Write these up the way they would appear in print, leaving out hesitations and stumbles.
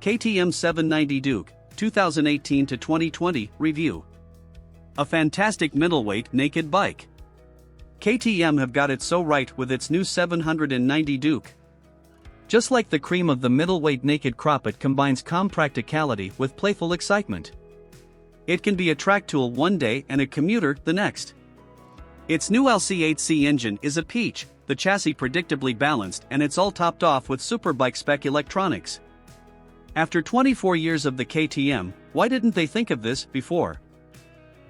KTM 790 Duke, 2018 to 2020 review. A fantastic middleweight naked bike. KTM have got it so right with its new 790 Duke. Just like the cream of the middleweight naked crop, it combines calm practicality with playful excitement. It can be a track tool one day and a commuter the next. Its new LC8C engine is a peach, the chassis predictably balanced, and it's all topped off with superbike spec electronics. After 24 years of the KTM, why didn't they think of this before?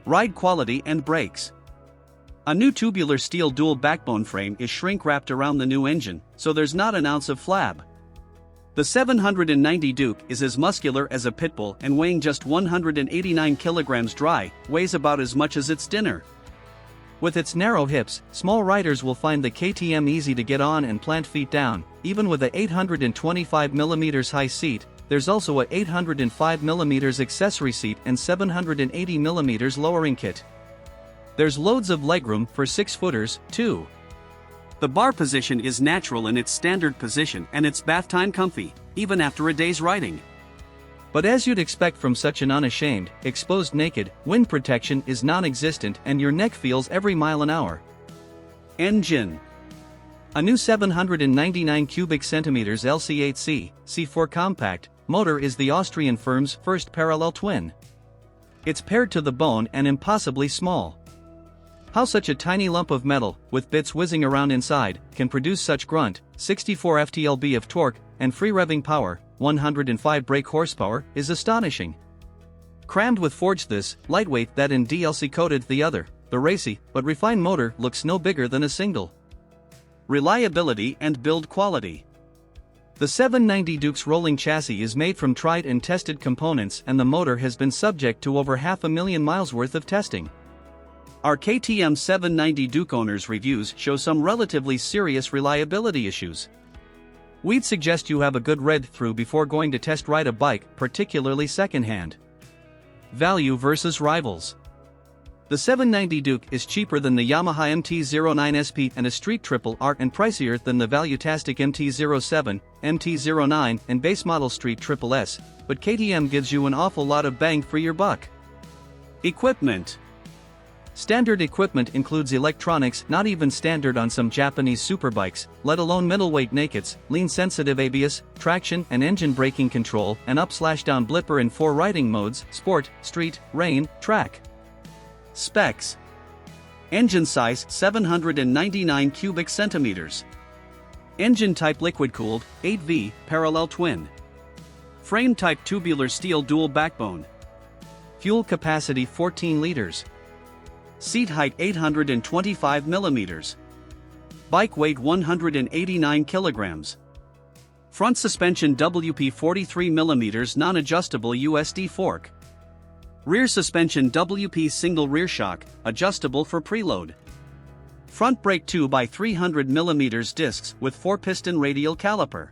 Ride quality and brakes. A new tubular steel dual backbone frame is shrink-wrapped around the new engine, so there's not an ounce of flab. The 790 Duke is as muscular as a pit bull and weighing just 189 kilograms dry, weighs about as much as its dinner. With its narrow hips, small riders will find the KTM easy to get on and plant feet down. Even with a 825mm high seat, there's also a 805mm accessory seat and 780mm lowering kit. There's loads of legroom for 6-footers, too. The bar position is natural in its standard position and it's bath time comfy, even after a day's riding. But as you'd expect from such an unashamed, exposed naked, wind protection is non-existent and your neck feels every mile an hour. Engine. A new 799 cubic centimeters LC8C, C4 compact, motor is the Austrian firm's first parallel twin. It's paired to the bone and impossibly small. How such a tiny lump of metal, with bits whizzing around inside, can produce such grunt, 64 ft-lb of torque, and free revving power, 105 brake horsepower, is astonishing. Crammed with forged this, lightweight that in DLC coated the other, the racy, but refined motor looks no bigger than a single. Reliability and build quality. The 790 Duke's rolling chassis is made from tried and tested components and the motor has been subject to over 500,000 miles worth of testing. Our KTM 790 Duke owners' reviews show some relatively serious reliability issues. We'd suggest you have a good read-through before going to test ride a bike, particularly secondhand. Value versus rivals. The 790 Duke is cheaper than the Yamaha MT-09 SP and a Street Triple R and pricier than the Valutastic MT-07, MT-09 and base model Street Triple S, but KTM gives you an awful lot of bang for your buck. Equipment. Standard equipment includes electronics not even standard on some Japanese superbikes, let alone middleweight nakeds, lean-sensitive ABS, traction and engine braking control, and up/down blipper in 4 riding modes: sport, street, rain, track. Specs. Engine size 799 cubic centimeters. Engine type liquid-cooled, 8V, parallel twin. Frame type tubular steel dual backbone. Fuel capacity 14 liters. Seat height 825 millimeters. Bike weight 189 kilograms. Front suspension WP 43 millimeters non-adjustable USD fork. Rear suspension WP single rear shock, adjustable for preload. Front brake 2x300 mm discs with 4-piston radial caliper.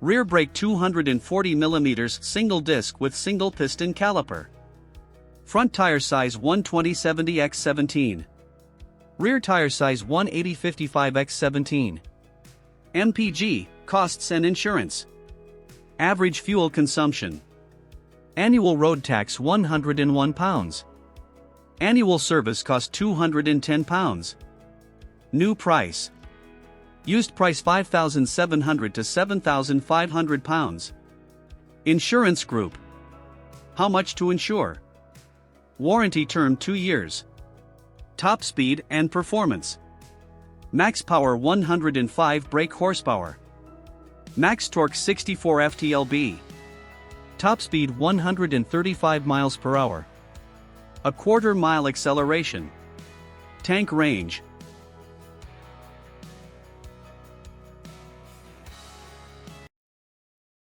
Rear brake 240 mm single disc with single piston caliper. Front tire size 120/70x17. Rear tire size 180/55x17. MPG, costs and insurance. Average fuel consumption. Annual road tax £101. Annual service cost £210. New price. Used price £5,700 to £7,500. Insurance group. How much to insure? Warranty term 2 years. Top speed and performance. Max power 105 brake horsepower. Max torque 64 ft-lb. Top speed 135 miles per hour. A quarter mile acceleration. Tank range.